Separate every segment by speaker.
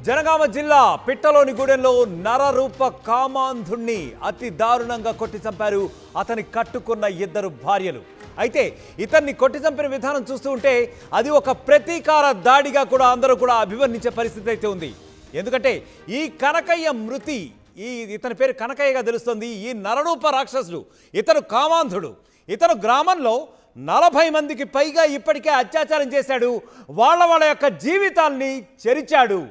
Speaker 1: జనగామ జిల్లా పిట్టలోని గూడెంలో నరరూప కామాంధుణ్ణి అతి దారుణంగా కొట్టి చంపారు అతని కట్టుకున్న ఇద్దరు భార్యలు. అయితే ఇతన్ని కొట్టి చంపిన విధానం చూస్తూ ఉంటే అది ఒక ప్రతీకార దాడిగా కూడా అందరూ కూడా అభివర్ణించే పరిస్థితి అయితే ఉంది. ఎందుకంటే ఈ కనకయ్య మృతి, ఇతని పేరు కనకయ్యగా తెలుస్తుంది. ఈ నరరూప రాక్షసుడు, ఇతను కామాంధుడు. ఇతను గ్రామంలో 40 మందికి పైగా ఇప్పటికే అత్యాచారం చేశాడు. వాళ్ళ యొక్క జీవితాల్ని చెరిచాడు,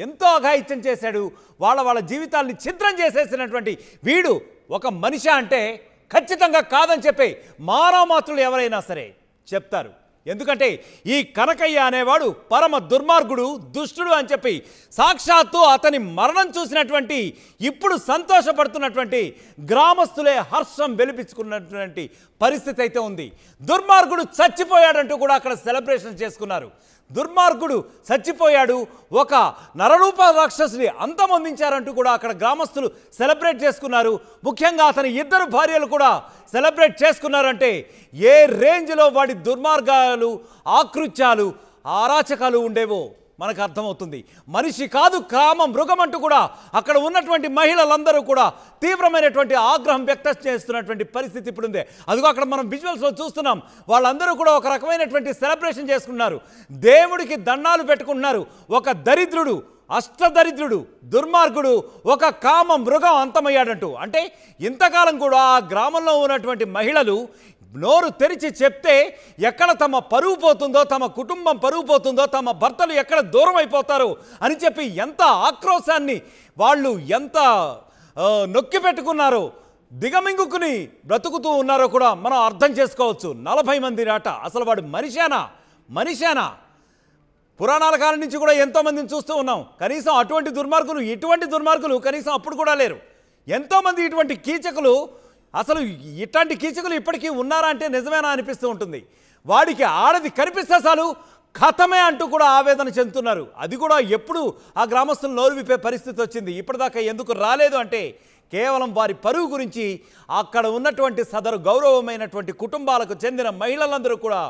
Speaker 1: ఎంతో అఘాయిత్యం చేశాడు. వాళ్ళ జీవితాల్ని ఛిద్రం చేసేసినటువంటి వీడు ఒక మనిషి అంటే ఖచ్చితంగా కాదని చెప్పి మానవ మాతృలు ఎవరైనా సరే చెప్తారు. ఎందుకంటే ఈ కనకయ్య అనేవాడు పరమ దుర్మార్గుడు, దుష్టుడు అని చెప్పి సాక్షాత్తు అతని మరణం చూసినటువంటి ఇప్పుడు సంతోషపడుతున్నటువంటి గ్రామస్తులే హర్షం వెలిపించుకున్నటువంటి పరిస్థితి అయితే ఉంది. దుర్మార్గుడు చచ్చిపోయాడంటూ కూడా అక్కడ సెలబ్రేషన్ చేసుకున్నారు. దుర్మార్గుడు చచ్చిపోయాడు, ఒక నరరూప రాక్షసుని అంతమొందించారంటూ కూడా అక్కడ గ్రామస్తులు సెలబ్రేట్ చేసుకున్నారు. ముఖ్యంగా అతని ఇద్దరు భార్యలు కూడా సెలబ్రేట్ చేసుకున్నారంటే ఏ రేంజ్లో వాడి దుర్మార్గాలు, ఆకృత్యాలు, అరాచకాలు ఉండేవో మనకు అర్థమవుతుంది. మనిషి కాదు కామ మృగం అంటూ కూడా అక్కడ ఉన్నటువంటి మహిళలందరూ కూడా తీవ్రమైనటువంటి ఆగ్రహం వ్యక్తం చేస్తున్నటువంటి పరిస్థితి ఇప్పుడు ఉంది. అదిగో అక్కడ మనం విజువల్స్లో చూస్తున్నాం. వాళ్ళందరూ కూడా ఒక రకమైనటువంటి సెలబ్రేషన్ చేసుకున్నారు, దేవుడికి దండాలు పెట్టుకుంటున్నారు. ఒక దరిద్రుడు, అష్టదరిద్రుడు, దుర్మార్గుడు, ఒక కామ మృగం అంతమయ్యాడంటూ. అంటే ఇంతకాలం కూడా ఆ గ్రామంలో ఉన్నటువంటి మహిళలు నోరు తెరిచి చెప్తే ఎక్కడ తమ పరువు పోతుందో, తమ కుటుంబం పరువు పోతుందో, తమ భర్తలు ఎక్కడ దూరం అయిపోతారో అని చెప్పి ఎంత ఆక్రోశాన్ని వాళ్ళు ఎంత నొక్కి పెట్టుకున్నారో, దిగమింగుకుని బ్రతుకుతూ ఉన్నారో కూడా మనం అర్థం చేసుకోవచ్చు. 40 మంది రాట. అసలు వాడు మనిషేనా? పురాణాల కాలం నుంచి కూడా ఎంతోమందిని చూస్తూ ఉన్నాం. కనీసం అటువంటి దుర్మార్గులు, ఇటువంటి దుర్మార్గులు కనీసం అప్పుడు కూడా లేరు. ఎంతోమంది ఇటువంటి కీచకులు, అసలు ఇట్లాంటి కీచకులు ఇప్పటికీ ఉన్నారా అంటే నిజమేనా అనిపిస్తూ ఉంటుంది. వాడికి ఆడది కనిపిస్తే చాలు ఖతమే అంటూ కూడా ఆవేదన చెందుతున్నారు. అది కూడా ఎప్పుడు ఆ గ్రామస్తులు నోరు విప్పే పరిస్థితి వచ్చింది. ఇప్పటిదాకా ఎందుకు రాలేదు అంటే కేవలం వారి పరువు గురించి అక్కడ ఉన్నటువంటి సదరు గౌరవమైనటువంటి కుటుంబాలకు చెందిన మహిళలందరూ కూడా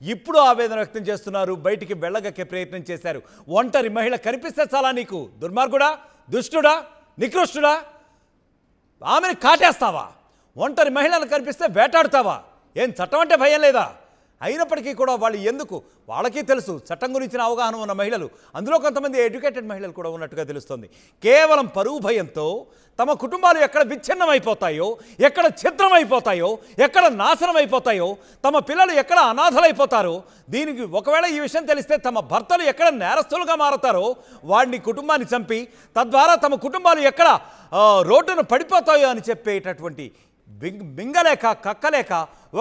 Speaker 1: ఇప్పుడు ఆవేదన వ్యక్తం చేస్తున్నారు. బయటికి వెళ్ళగక్కే ప్రయత్నం చేశారు. ఒంటరి మహిళ కనిపిస్తే చాలా నీకు దుర్మార్గుడా, దుష్టుడా, నికృష్టుడా? ఆమెను కాటేస్తావా? ఒంటరి మహిళలు కనిపిస్తే వేటాడుతావా? ఏం చట్టం అంటే భయం లేదా? అయినప్పటికీ కూడా వాళ్ళు ఎందుకు, వాళ్ళకి తెలుసు చట్టం గురించిన అవగాహన ఉన్న మహిళలు, అందులో కొంతమంది ఎడ్యుకేటెడ్ మహిళలు కూడా ఉన్నట్టుగా తెలుస్తుంది. కేవలం పరువు భయంతో తమ కుటుంబాలు ఎక్కడ విచ్ఛిన్నం అయిపోతాయో, ఎక్కడ ఛిద్రం అయిపోతాయో, ఎక్కడ నాశనం అయిపోతాయో, తమ పిల్లలు ఎక్కడ అనాథలైపోతారో, దీనికి ఒకవేళ ఈ విషయం తెలిస్తే తమ భర్తలు ఎక్కడ నేరస్తులుగా మారతారో వాడిని, కుటుంబాన్ని చంపి తద్వారా తమ కుటుంబాలు ఎక్కడ రోడ్డును పడిపోతాయో అని చెప్పేటటువంటి మింగలేక కక్కలేక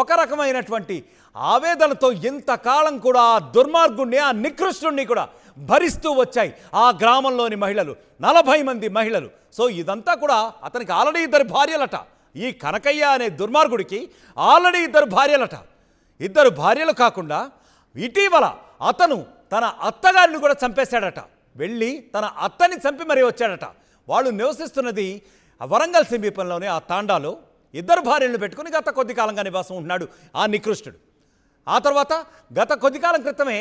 Speaker 1: ఒక రకమైనటువంటి ఆవేదనతో ఇంతకాలం కూడా ఆ దుర్మార్గుణ్ణి, ఆ నికృష్టుణ్ణి కూడా భరిస్తూ వచ్చాయి ఆ గ్రామంలోని మహిళలు, 40 మంది మహిళలు. సో ఇదంతా కూడా అతనికి ఆల్రెడీ 2 భార్యలట. ఈ కనకయ్య అనే దుర్మార్గుడికి ఆల్రెడీ 2 భార్యలట. 2 భార్యలు కాకుండా ఇటీవల అతను తన అత్తగారిని కూడా చంపేశాడట. వెళ్ళి తన అత్తని చంపి మరీ వచ్చాడట. వాళ్ళు నివసిస్తున్నది వరంగల్ సమీపంలోనే ఆ తాండాలో. 2 భార్యలను పెట్టుకుని గత కొద్ది కాలంగా నివాసం ఉంటున్నాడు ఆ నికృష్టుడు. ఆ తర్వాత గత కొద్ది కాలం క్రితమే,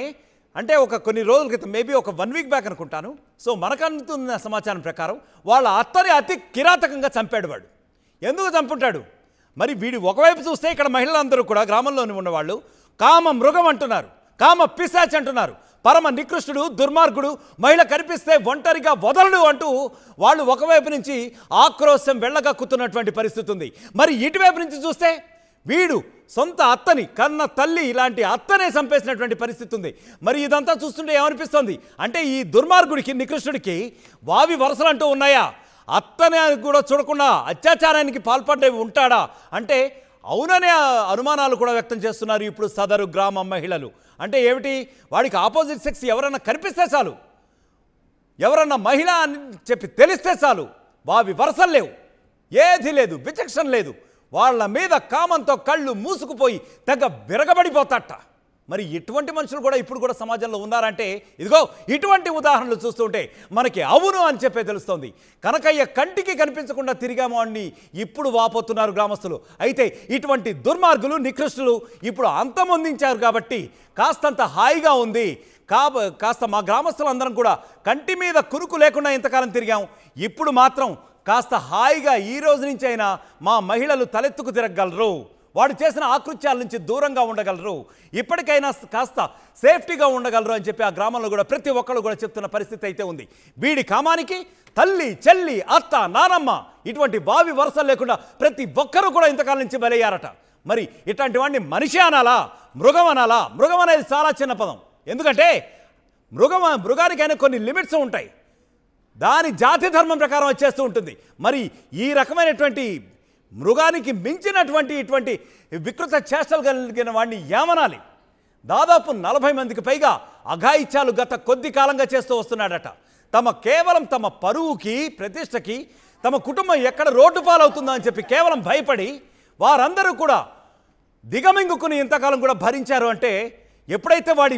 Speaker 1: అంటే కొన్ని రోజుల క్రితం, మేబీ ఒక 1 వీక్ బ్యాక్ అనుకుంటాను. సో మనకందుతున్న సమాచారం ప్రకారం వాళ్ళ అత్తని అతి కిరాతకంగా చంపాడు వాడు. ఎందుకు చంపుంటాడు మరి? వీడు ఒకవైపు చూస్తే ఇక్కడ మహిళలందరూ కూడా గ్రామంలోని ఉన్నవాళ్ళు కామ మృగం అంటున్నారు, కామ పిశాచ్ అంటున్నారు, పరమ నికృష్టుడు, దుర్మార్గుడు, మహిళ కనిపిస్తే ఒంటరిగా వదలడు అంటూ వాళ్ళు ఒకవైపు నుంచి ఆక్రోశం వెళ్ళగక్కుతున్నటువంటి పరిస్థితి ఉంది. మరి ఇటువైపు నుంచి చూస్తే వీడు సొంత అత్తని, కన్న తల్లి ఇలాంటి అత్తనే చంపేసినటువంటి పరిస్థితి ఉంది. మరి ఇదంతా చూస్తుంటే ఏమనిపిస్తుంది అంటే ఈ దుర్మార్గుడికి, నికృష్టుడికి వావి వరసలు అంటూ ఉన్నాయా? అత్తనే కూడా చూడకుండా అత్యాచారానికి పాల్పడే ఉంటాడా అంటే అవుననే అనుమానాలు కూడా వ్యక్తం చేస్తున్నారు ఇప్పుడు సదరు గ్రామ మహిళలు. అంటే ఏమిటి, వాడికి ఆపోజిట్ సెక్స్ ఎవరన్నా కనిపిస్తే చాలు, ఎవరన్నా మహిళ అని చెప్పి తెలిస్తే చాలు, వావి వరసలు లేవు, ఏది లేదు, విచక్షణ లేదు, వాళ్ళ మీద కామంతో కళ్ళు మూసుకుపోయి తెగ విరగబడిపోతాట. మరి ఇటువంటి మనుషులు కూడా ఇప్పుడు కూడా సమాజంలో ఉన్నారంటే ఇదిగో ఇటువంటి ఉదాహరణలు చూస్తుంటే మనకి అవును అని చెప్పే తెలుస్తోంది. కనకయ్య కంటికి కనిపించకుండా తిరిగాము అని ఇప్పుడు వాపోతున్నారు గ్రామస్తులు. అయితే ఇటువంటి దుర్మార్గులు, నికృష్టులు ఇప్పుడు అంతమొందించారు కాబట్టి కాస్తంత హాయిగా ఉంది. కాస్త మా గ్రామస్తులందరం కూడా కంటి మీద కురుకు లేకుండా ఇంతకాలం తిరిగాం. ఇప్పుడు మాత్రం కాస్త హాయిగా ఈ రోజు నుంచి అయినా మా మహిళలు తలెత్తుకు తిరగగలరు, వాడు చేసిన ఆకృత్యాల నుంచి దూరంగా ఉండగలరు, ఇప్పటికైనా కాస్త సేఫ్టీగా ఉండగలరు అని చెప్పి ఆ గ్రామంలో కూడా ప్రతి ఒక్కరు కూడా చెప్తున్న పరిస్థితి అయితే ఉంది. వీడి కామానికి తల్లి, చెల్లి, అత్త, నానమ్మ ఇటువంటి బావి వరుసలు లేకుండా ప్రతి ఒక్కరూ కూడా ఇంతకాలం నుంచి బలయ్యారట. మరి ఇట్లాంటి వాడిని మనిషి అనాలా, మృగం అనాలా? మృగం అనేది చాలా చిన్న పదం. ఎందుకంటే మృగానికైనా కొన్ని లిమిట్స్ ఉంటాయి, దాని జాతి ధర్మం ప్రకారం వచ్చేస్తూ ఉంటుంది. మరి ఈ రకమైనటువంటి మృగానికి మించినటువంటి ఇటువంటి వికృత చేష్టలు కలిగిన వాడిని ఏమనాలి? దాదాపు 40 మందికి పైగా అఘాయిత్యాలు గత కొద్ది కాలంగా చేస్తూ వస్తున్నాడట. కేవలం తమ పరువుకి, ప్రతిష్టకి, తమ కుటుంబం ఎక్కడ రోడ్డు పాలవుతుందో అని చెప్పి కేవలం భయపడి వారందరూ కూడా దిగమింగుకుని ఇంతకాలం కూడా భరించారు. అంటే ఎప్పుడైతే వాడి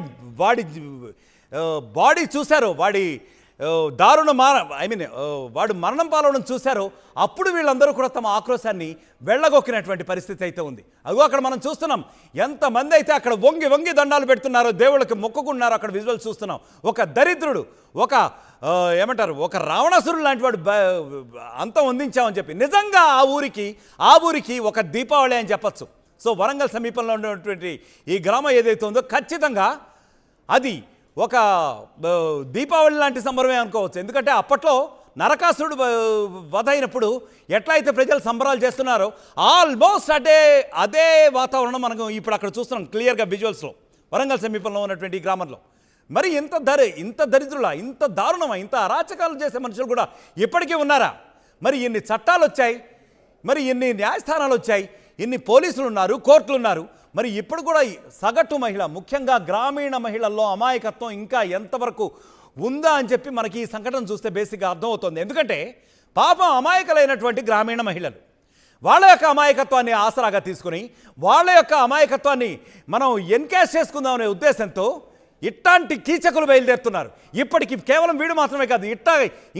Speaker 1: బాడీ చూశారో, వాడి వాడు మరణం పాలవడం చూశారో అప్పుడు వీళ్ళందరూ కూడా తమ ఆక్రోశాన్ని వెళ్ళగొక్కినటువంటి పరిస్థితి అయితే ఉంది. అదిగో అక్కడ మనం చూస్తున్నాం ఎంతమంది అయితే అక్కడ వంగి వంగి దండాలు పెడుతున్నారో, దేవుళ్ళకి మొక్కుకున్నారో అక్కడ విజువల్ చూస్తున్నాం. ఒక దరిద్రుడు, ఒక రావణాసురుడు లాంటి వాడు అంతం అందించామని చెప్పి నిజంగా ఆ ఊరికి ఒక దీపావళి అని చెప్పచ్చు. సో వరంగల్ సమీపంలో ఉన్నటువంటి ఈ గ్రామం ఏదైతే ఉందో ఖచ్చితంగా అది ఒక దీపావళి లాంటి సంబరమే అనుకోవచ్చు. ఎందుకంటే అప్పట్లో నరకాసురుడు వధ అయినప్పుడు ఎట్లయితే ప్రజలు సంబరాలు చేస్తున్నారో ఆల్మోస్ట్ అదే వాతావరణం మనం ఇప్పుడు అక్కడ చూస్తున్నాం క్లియర్గా విజువల్స్లో, వరంగల్ సమీపంలో ఉన్నటువంటి ఈ గ్రామంలో. మరి ఇంత దరిద్రులా, ఇంత దారుణమా, ఇంత అరాచకాలు చేసే మనుషులు కూడా ఇప్పటికీ ఉన్నారా? మరి ఇన్ని చట్టాలు వచ్చాయి, మరి ఇన్ని న్యాయస్థానాలు వచ్చాయి, ఇన్ని పోలీసులు ఉన్నారు, కోర్టులు ఉన్నారు. మరి ఇప్పుడు కూడా సగటు మహిళ, ముఖ్యంగా గ్రామీణ మహిళల్లో అమాయకత్వం ఇంకా ఎంతవరకు ఉందా అని చెప్పి మనకి ఈ సంఘటన చూస్తే బేసిక్గా అర్థమవుతుంది. ఎందుకంటే పాపం అమాయకులైనటువంటి గ్రామీణ మహిళలు వాళ్ళ యొక్క అమాయకత్వాన్ని ఆసరాగా తీసుకుని వాళ్ళ యొక్క అమాయకత్వాన్ని మనం ఎన్కాష్ చేసుకుందామనే ఉద్దేశంతో ఇట్లాంటి కీచకులు బయలుదేరుతున్నారు. ఇప్పటికి కేవలం వీడు మాత్రమే కాదు,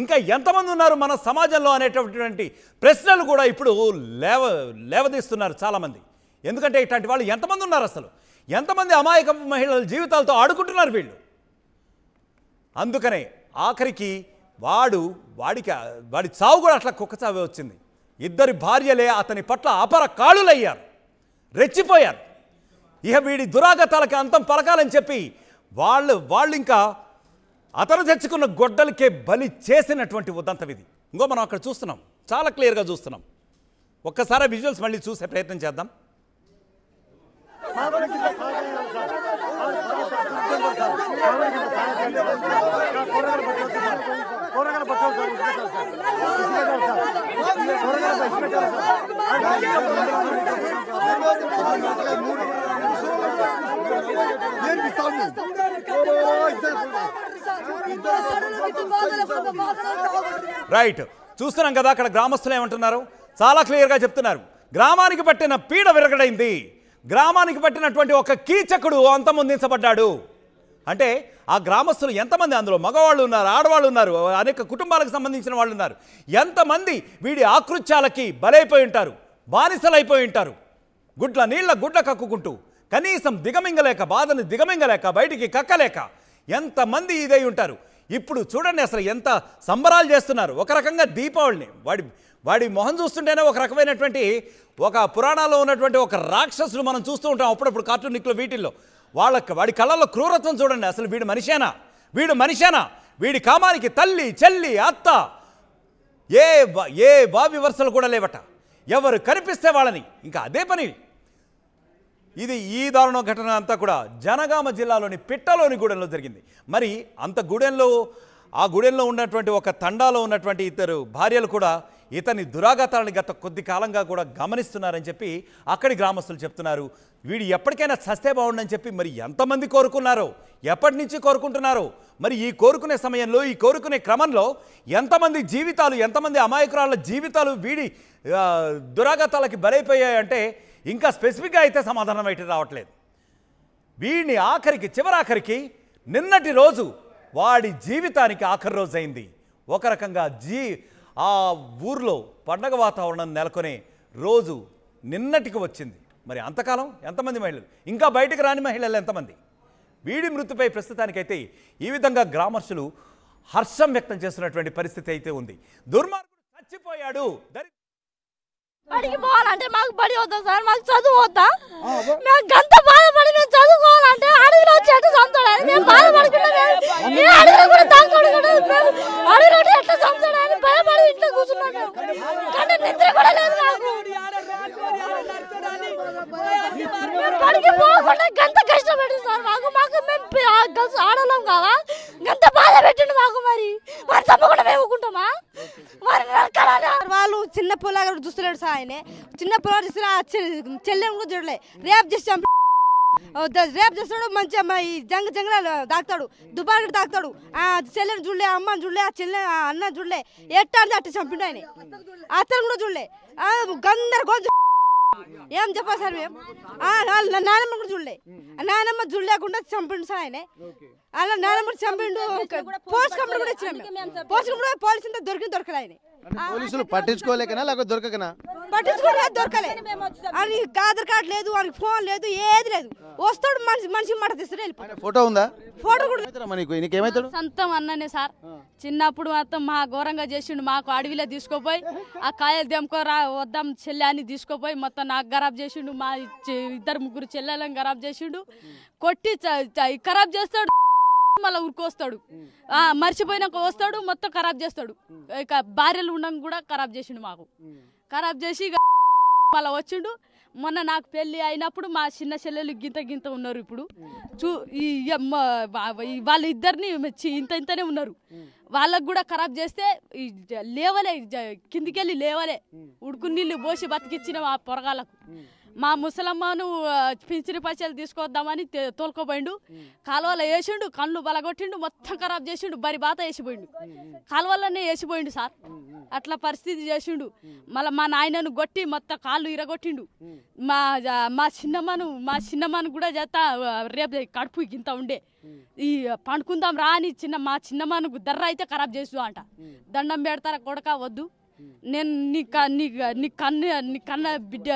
Speaker 1: ఇంకా ఎంతమంది ఉన్నారు మన సమాజంలో అనేటటువంటి ప్రశ్నలు కూడా ఇప్పుడు లేవదీస్తున్నారు చాలామంది. ఎందుకంటే ఇట్లాంటి వాళ్ళు ఎంతమంది ఉన్నారు, అసలు ఎంతమంది అమాయక మహిళల జీవితాలతో ఆడుకుంటున్నారు వీళ్ళు. అందుకనే ఆఖరికి వాడి చావు కూడా అట్లా కుక్క చావే వచ్చింది. ఇద్దరి భార్యలే అతని పట్ల అపర కాళులయ్యారు, రెచ్చిపోయారు. ఇక వీడి దురాగతాలకి అంతం పలకాలని చెప్పి వాళ్ళు ఇంకా అతను తెచ్చుకున్న గొడ్డలకే బలి చేసినటువంటి ఉదంతం ఇది. ఇంకో మనం అక్కడ చూస్తున్నాం, చాలా క్లియర్గా చూస్తున్నాం. ఒక్కసారి విజువల్స్ మళ్ళీ చూసే ప్రయత్నం చేద్దాం. రైట్, చూస్తున్నాం కదా అక్కడ గ్రామస్తులు ఏమంటున్నారు, చాలా క్లియర్గా చెప్తున్నారు. గ్రామానికి పట్టిన పీడ విరగడైంది, గ్రామానికి పట్టినటువంటి ఒక కీచకుడు అంతమొందించబడ్డాడు. అంటే ఆ గ్రామస్తులు ఎంతమంది, అందులో మగవాళ్ళు ఉన్నారు, ఆడవాళ్ళు ఉన్నారు, అనేక కుటుంబాలకు సంబంధించిన వాళ్ళు ఉన్నారు. ఎంతమంది వీడి ఆకృత్యాలకి బలైపోయి ఉంటారు, బానిసలైపోయి ఉంటారు. గుడ్ల కక్కుకుంటూ కనీసం దిగమింగలేక, బాధని దిగమింగలేక, బయటికి కక్కలేక ఎంతమంది ఇదై ఉంటారు. ఇప్పుడు చూడండి అసలు ఎంత సంబరాలు చేస్తున్నారు. ఒక రకంగా దీపావళిని వాడి మొహం చూస్తుంటేనే ఒక రకమైనటువంటి ఒక పురాణాల్లో ఉన్నటువంటి ఒక రాక్షసుడు మనం చూస్తూ ఉంటాం అప్పుడప్పుడు కార్టూనిక్లో వీటిల్లో. వాడి కళ్ళల్లో క్రూరత్వం చూడండి. అసలు వీడు మనిషేనా? వీడి కామానికి తల్లి, చెల్లి, అత్త, ఏ బావి వరుసలు కూడా లేవట. ఎవరు కనిపిస్తే వాళ్ళని ఇంకా అదే పని. ఈ దారుణ ఘటన అంతా కూడా జనగామ జిల్లాలోని పిట్టలోని గూడెంలో జరిగింది. మరి ఆ గూడెంలో ఉన్నటువంటి ఒక తండాలో ఉన్నటువంటి ఇద్దరు భార్యలు కూడా ఇతని దురాఘాతాలను గత కొద్ది కాలంగా కూడా గమనిస్తున్నారని చెప్పి అక్కడి గ్రామస్తులు చెప్తున్నారు. వీడు ఎప్పటికైనా చస్తే బాగుండని చెప్పి మరి ఎంతమంది కోరుకున్నారో, ఎప్పటి నుంచి కోరుకుంటున్నారో, మరి ఈ కోరుకునే సమయంలో, ఈ కోరుకునే క్రమంలో ఎంతమంది జీవితాలు, ఎంతమంది అమాయకురాళ్ళ జీవితాలు వీడి దురాఘాతాలకి బలైపోయాయంటే ఇంకా స్పెసిఫిక్గా అయితే సమాధానం అయితే రావట్లేదు. వీడిని చివరాఖరికి నిన్నటి రోజు వాడి జీవితానికి ఆఖరి రోజు అయింది. ఒక రకంగా ఆ ఊర్లో పండగ వాతావరణం నెలకొనే రోజు నిన్నటికి వచ్చింది. మరి అంతకాలం ఎంతమంది మహిళలు, ఇంకా బయటకు రాని మహిళలు ఎంతమంది? వీడి మృతిపై ప్రస్తుతానికైతే ఈ విధంగా గ్రామస్తులు హర్షం వ్యక్తం చేస్తున్నటువంటి పరిస్థితి అయితే ఉంది. దుర్మార్గుడు చచ్చిపోయాడు.
Speaker 2: బడికి పోవాలంటే మాకు బడి వద్దా సార్, మాకు చదువు వద్దా? మేము గంట బాధపడి మేము చదువుకోవాలంటే అడవిలో చెట్టు చంపుతాడని మేము బాధపడుకుంటాం. అడవిలో కూడా తాగుతాడు, అడవిలో ఎట్లా చంపుతాడని భయపడి ఇంట్లో కూర్చున్నాం. కానీ నిద్ర కూడా లేదు మాకు. బడికి పోకుండా గంట కష్టపెట్టింది సార్ మాకు. మేము ఆడలేం కావా, గంట బాధ పెట్టండి మాకు. మరి తప్పకుండా మేము ఊరుకుంటామా? వాళ్ళు చిన్న పొలాగా చూస్తలేడు సార్. ఆయన చిన్న పొలాలు చూస్తున్నా చెల్లెని కూడా చూడలే. రేపు చేస్తాడు మంచిగా ఈ జంగలాలు తాగుతాడు, దుబారు తాగుతాడు. చెల్లెని చూడలే, అమ్మని చూడలే, చెల్లె అన్న చూడలే. ఎట్టా అంటే అట్ట చంపిండు ఆయన. అతను కూడా చూడలే. గందరగోళం ఏం చెప్పాలి సార్ మేము? నానమ్మ కూడా చూడలే. నానమ్మ చూడలేకుండా చంపిండు సార్ ఆయన. అలా నానమ్మ చంపిండు. పోలీస్ కంప్లైంట్ కూడా ఇచ్చినాం. పోలీసు అంతా దొరకలే ఆయన.
Speaker 3: పోలీసులు పట్టించుకోలేకనా లేకపోతే దొరకకనా?
Speaker 2: పట్టించుకోలేదు, దొరకలే. అని ఆధార్ కార్డు లేదు, వానికి ఫోన్ లేదు, ఏది లేదు. వస్తాడు మనిషి మాట తీస్తాడు.
Speaker 3: ఫోటో ఉందా?
Speaker 2: ఫోటో కూడా
Speaker 3: నీకేమైతాడు?
Speaker 4: సొంతం అన్ననే సార్. చిన్నప్పుడు మొత్తం మా ఘోరంగా చేసిండు. మాకు అడవిలో తీసుకుపోయి ఆ కాయలు దెంకోరా వద్దాం చెల్లె అని తీసుకుపోయి మొత్తం నాకు ఖరాబ్ చేసిండు. మా ఇద్దరు ముగ్గురు చెల్లెలను ఖరాబ్ చేసిండు. కొట్టి ఖరాబ్ చేస్తాడు, మళ్ళీ ఉరికొస్తాడు. మర్చిపోయినాక వస్తాడు, మొత్తం ఖరాబ్ చేస్తాడు. ఇక భార్యలు ఉండడం కూడా ఖరాబ్ చేసిండు. మాకు ఖరాబ్ చేసి మళ్ళీ వచ్చిండు. మొన్న నాకు పెళ్ళి అయినప్పుడు మా చిన్న చెల్లెలు గింత ఉన్నారు. ఇప్పుడు వాళ్ళ ఇద్దరిని ఇంతనే ఉన్నారు. వాళ్ళకు కూడా ఖరాబ్ చేస్తే లేవలే, కిందికెళ్ళి లేవలే. ఉడుకు నీళ్ళు పోసి బతికిచ్చిన ఆ పొరగాళ్ళకు. మా ముసలమ్మను పింఛని పైసలు తీసుకొద్దామని తోలుకోపోయిండు. కాలువలో వేసిండు, కళ్ళు బలగొట్టిండు, మొత్తం ఖరాబ్ చేసిండు. బరి బాత వేసిపోయిండు, కాలువలోనే వేసిపోయిండు సార్. అట్లా పరిస్థితి చేసిండు. మళ్ళీ మా నాయనను కొట్టి మొత్తం కాళ్ళు ఇరగొట్టిండు. మా చిన్నమ్మను కూడా చేత రేపు కడుపు ఇంత ఉండే ఈ పండుకుందాం రా అని మా చిన్నమ్మను దర్ర అయితే ఖరాబ్ చేసు అంట. దండం పెడతారా కొడక వద్దు, నేను నీ కన్న బిడ్డ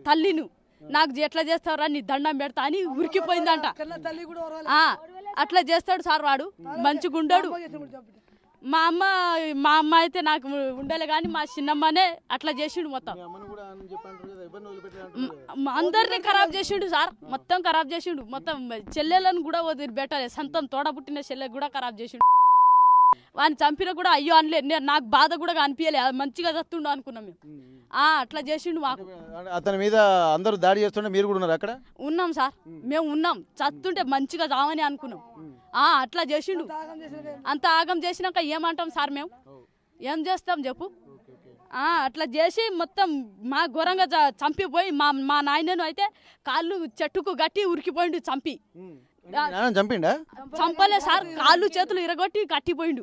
Speaker 4: తల్లిను, నాకు ఎట్లా చేస్తావురా నీ దండం పెడతా అని ఉరికిపోయిందంట. అట్లా చేస్తాడు సార్ వాడు. మంచిగా ఉండడు. మా అమ్మ అయితే నాకు ఉండలే కానీ మా చిన్నమ్మనే అట్లా చేసిండు. మొత్తం అందరినీ ఖరాబ్ చేసిండు సార్. మొత్తం ఖరాబ్ చేసిండు. మొత్తం చెల్లెలను కూడా వదిలిపెట్టాలి. సొంతం తోడ పుట్టిన చెల్లె కూడా ఖరాబ్ చేసిండు. వాడిని చంపిన కూడా అయ్యో అనలే. నాకు బాధ కూడా అనిపించలే. మంచిగా చస్తుండు అనుకున్నాం మేము. అట్లా చేసిండు మాకు.
Speaker 3: అతని మీద అందరూ దాడి చేస్తుంటే మీరు కూడా ఉన్నారు అక్కడ?
Speaker 4: ఉన్నాం సార్, మేము ఉన్నాం. చస్తుంటే మంచిగా చావని అనుకున్నాం. అట్లా చేసిండు. అంత ఆగం చేసినాక ఏమంటాం సార్? మేము ఏం చేస్తాం చెప్పు? అట్లా చేసి మొత్తం మా ఘోరంగా చంపిపోయి మా నాయనను అయితే కాళ్ళు చెట్టుకు గట్టి ఉరికిపోయిండు. చంపలే సార్, కాళ్ళు చేతులు ఇరగొట్టి కట్టిపోయిండు.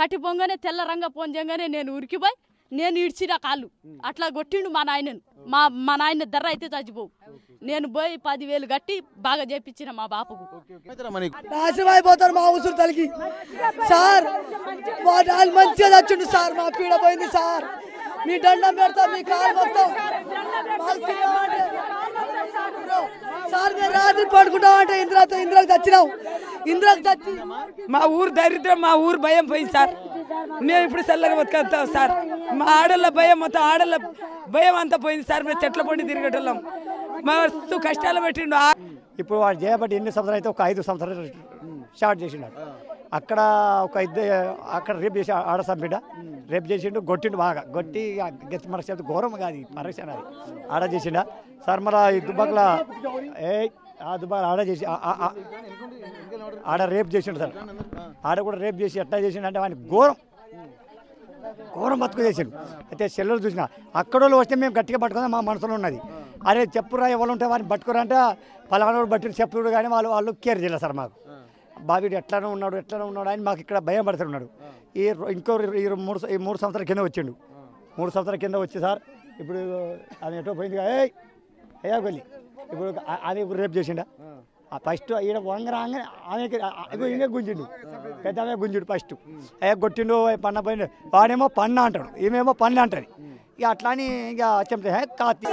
Speaker 4: కట్టిపోగానే తెల్ల రంగ పోంజంగానే నేను ఉరికిపోయి నేను ఇడ్చిన కాళ్ళు అట్లా కొట్టిండు మా నాయనను. మా నాయన దర్ర అయితే చచ్చిపోవు. నేను పోయి 10,000 కట్టి బాగా చేపించిన మా బాపుకు.
Speaker 5: నాశనం అయిపోతారు మా ఉసురు తలికి సార్. మా డాల్ మంచిగా చచ్చిండు సార్. మా పీడ పోయింది సార్. మీ దండం పెడతాం, మీ కాలు మొత్తం సార్. మేము రాత్రి పడుకుంటామంటే ఇంద్రాకు చచ్చినాం. ఇంద్రాకు చచ్చి
Speaker 6: మా ఊరు దరిద్రం, మా ఊరు భయం పోయింది సార్. మేము ఇప్పుడు చల్లగా బతుకుతాం సార్. మా ఆడళ్ళ భయం, మొత్తం ఆడళ్ళ భయం అంతా పోయింది సార్. మేము చెట్ల పొండి తిరిగేటోళ్ళం. మస్తు కష్టాలు పెట్టిండు.
Speaker 7: ఇప్పుడు వాడు చేయబట్టి ఎన్ని సంవత్సరాలు అయితే ఒక 5 సంవత్సరాలు స్టార్ట్ చేసిండు. అక్కడ ఒక అక్కడ రేపు చేసి ఆడ సంబిడ్డ రేపు చేసిండు. కొట్టిండు బాగా. కొట్టి మన చేతి ఘోరం కాదు, పరేషన్ అది. ఆడ చేసిండ సార్. మళ్ళీ ఈ దుబ్బాకల దుబ్బాకల ఆడ రేపు చేసిండు సార్. ఆడ కూడా రేపు చేసి ఎట్లా చేసిండు అంటే వాడిని ఘోరం బతుకు చేసిండు. అయితే సెల్లలు చూసిన అక్కడ వాళ్ళు వస్తే మేము గట్టిగా పట్టుకుందాం మా మనసులో ఉన్నది. అరే చెప్పురా ఎవరు ఉంటే వాడిని పట్టుకురా అంటే పలానా బట్టి చెప్పుడు కానీ వాళ్ళు కేర్ చేయలేదు సార్. మాకు బాబీడు ఎట్లానే ఉన్నాడు అని మాకు ఇక్కడ భయం పడుతున్నాడు. ఈ 3 సంవత్సరాల కింద వచ్చిండు. 3 సంవత్సరాల కింద వచ్చి సార్ ఇప్పుడు అది ఎటో పోయింది. అయ్యా వెళ్ళి ఇప్పుడు అది రేపు చేసిండా. ఫస్ట్ ఈడ వంగరాగానే ఆమె గుంజిండు. పెద్ద ఆమె గుంజిండు ఫస్ట్. కొట్టిండు పన్న పోయిండు. వాడేమో పన్న అంటాడు, ఈమెమో పన్న అంటది. ఇక అట్లా అని ఇక చెప్తే కాతి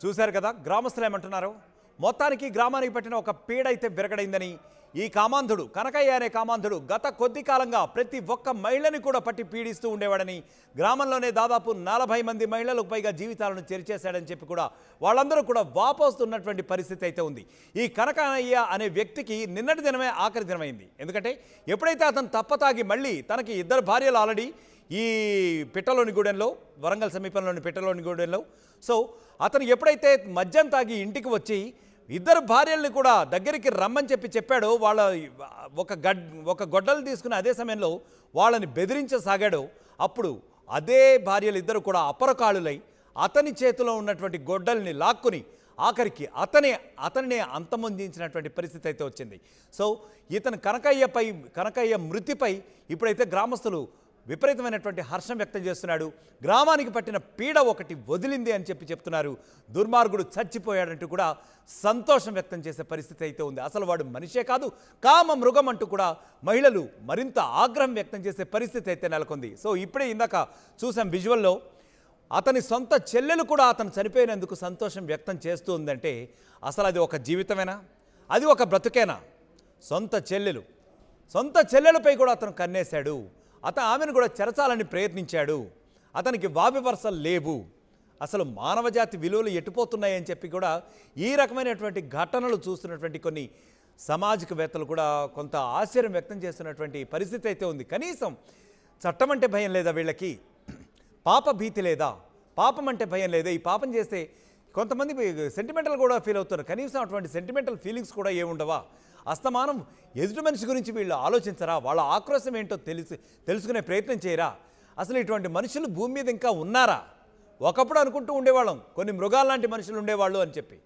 Speaker 1: చూశారు కదా గ్రామస్తులు ఏమంటున్నారు. మొత్తానికి గ్రామానికి పెట్టిన ఒక పీడ అయితే విరగడైందని ఈ కామాంధుడు కనకయ్య అనే కామాంధుడు గత కొద్ది కాలంగా ప్రతి ఒక్క మహిళని కూడా పట్టి పీడిస్తూ ఉండేవాడని, గ్రామంలోనే దాదాపు 40 మంది మహిళలకు పైగా జీవితాలను చెరిచేశాడని చెప్పి కూడా వాళ్ళందరూ కూడా వాపోస్తున్నటువంటి పరిస్థితి అయితే ఉంది. ఈ కనకయ్య అనే వ్యక్తికి నిన్నటి దినమే ఆఖరి దినమైంది. ఎందుకంటే ఎప్పుడైతే అతను తప్పతాగి మళ్ళీ తనకి 2 భార్యలు ఆల్రెడీ ఈ పిట్టలోని గూడెంలో, వరంగల్ సమీపంలోని పిట్టలోని గూడెంలో, సో అతను ఎప్పుడైతే మద్యం తాగి ఇంటికి వచ్చి 2 భార్యల్ని కూడా దగ్గరికి రమ్మని చెప్పాడో, వాళ్ళ ఒక గొడ్డలు తీసుకుని అదే సమయంలో వాళ్ళని బెదిరించసాగాడో, అప్పుడు అదే భార్యలు 2 కూడా అపరకాళులై అతని చేతిలో ఉన్నటువంటి గొడ్డల్ని లాక్కుని ఆఖరికి అతనినే అంతమొందించినటువంటి పరిస్థితి అయితే వచ్చింది. సో ఇతను కనకయ్య మృతిపై ఇప్పుడైతే గ్రామస్తులు విపరీతమైనటువంటి హర్షం వ్యక్తం చేస్తున్నాడు. గ్రామానికి పట్టిన పీడ ఒకటి వదిలింది అని చెప్తున్నారు. దుర్మార్గుడు చచ్చిపోయాడంటూ కూడా సంతోషం వ్యక్తం చేసే పరిస్థితి అయితే ఉంది. అసలు వాడు మనిషే కాదు, కామ మృగం అంటూ కూడా మహిళలు మరింత ఆగ్రహం వ్యక్తం చేసే పరిస్థితి అయితే నెలకొంది. సో ఇప్పుడే ఇందాక చూసాం విజువల్లో, అతని సొంత చెల్లెలు కూడా అతను చనిపోయినందుకు సంతోషం వ్యక్తం చేస్తూ ఉందంటే అసలు అది ఒక జీవితమేనా? అది ఒక బ్రతుకేనా? సొంత చెల్లెలపై కూడా అతను కన్నేశాడు. ఆమెను కూడా చెరచాలని ప్రయత్నించాడు. అతనికి వావివరసలు లేవు. అసలు మానవజాతి విలువలు ఎట్టుపోతున్నాయని చెప్పి కూడా ఈ రకమైనటువంటి ఘటనలు చూస్తున్నటువంటి కొన్ని సామాజికవేత్తలు కూడా కొంత ఆశ్చర్యం వ్యక్తం చేస్తున్నటువంటి పరిస్థితి అయితే ఉంది. కనీసం చట్టం అంటే భయం లేదా వీళ్ళకి? పాప భీతి లేదా? పాపం అంటే భయం లేదా? ఈ పాపం చేస్తే కొంతమంది సెంటిమెంటల్ కూడా ఫీల్ అవుతారు. కనీసం అటువంటి సెంటిమెంటల్ ఫీలింగ్స్ కూడా ఏముండవా? అస్తమానం ఎదుటి మనిషి గురించి వీళ్ళు ఆలోచించరా? వాళ్ళ ఆక్రోశం ఏంటో తెలుసుకునే ప్రయత్నం చేయరా? అసలు ఇటువంటి మనుషులు భూమి మీద ఇంకా ఉన్నారా? ఒకప్పుడు అనుకుంటూ ఉండేవాళ్ళం కొన్ని మృగాల్లాంటి మనుషులు ఉండేవాళ్ళు అని చెప్పి,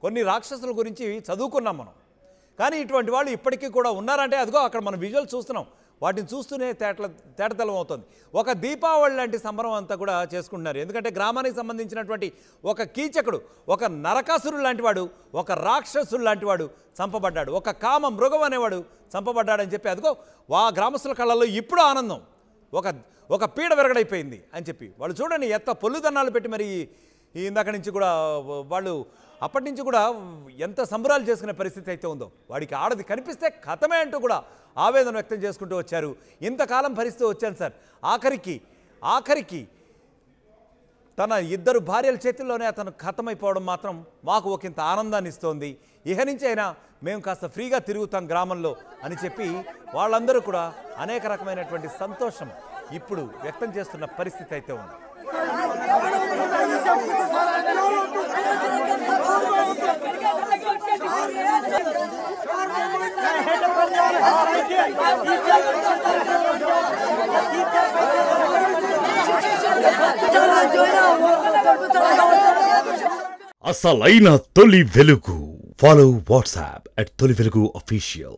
Speaker 1: కొన్ని రాక్షసుల గురించి చదువుకున్నాం మనం. కానీ ఇటువంటి వాళ్ళు ఇప్పటికీ కూడా ఉన్నారంటే అదిగో అక్కడ మనం విజువల్ చూస్తున్నాం. వాటిని చూస్తూనే తేటతలం అవుతుంది. ఒక దీపావళి లాంటి సంబరం అంతా కూడా చేసుకుంటున్నారు. ఎందుకంటే గ్రామానికి సంబంధించినటువంటి ఒక కీచకుడు, ఒక నరకాసురుడు లాంటివాడు, ఒక రాక్షసుడు లాంటివాడు చంపబడ్డాడు. ఒక కామ మృగం అనేవాడు చంపబడ్డాడని చెప్పి అదిగో గ్రామస్తుల కళ్ళల్లో ఇప్పుడు ఆనందం, ఒక పీడ విరగడైపోయింది అని చెప్పి వాళ్ళు చూడండి ఎంత పొల్లుదన్నాలు పెట్టి మరి ఇందాక నుంచి కూడా వాళ్ళు అప్పటి నుంచి కూడా ఎంత సంబరాలు చేసుకునే పరిస్థితి అయితే ఉందో. వాడికి ఆడది కనిపిస్తే కథమే అంటూ కూడా ఆవేదన వ్యక్తం చేసుకుంటూ వచ్చారు. ఇంతకాలం భరిస్తూ వచ్చాను సార్, ఆఖరికి తన 2 భార్యల చేతుల్లోనే అతను ఖతమైపోవడం మాత్రం మాకు ఒకంత ఆనందాన్ని ఇస్తోంది. ఇహ నుంచి అయినా మేము కాస్త ఫ్రీగా తిరుగుతాం గ్రామంలో అని చెప్పి వాళ్ళందరూ కూడా అనేక రకమైనటువంటి సంతోషం ఇప్పుడు వ్యక్తం చేస్తున్న పరిస్థితి అయితే ఉంది.
Speaker 8: అసలైన తొలి వెలుగు. ఫాలో వాట్సాప్ @తొలి వెలుగు official.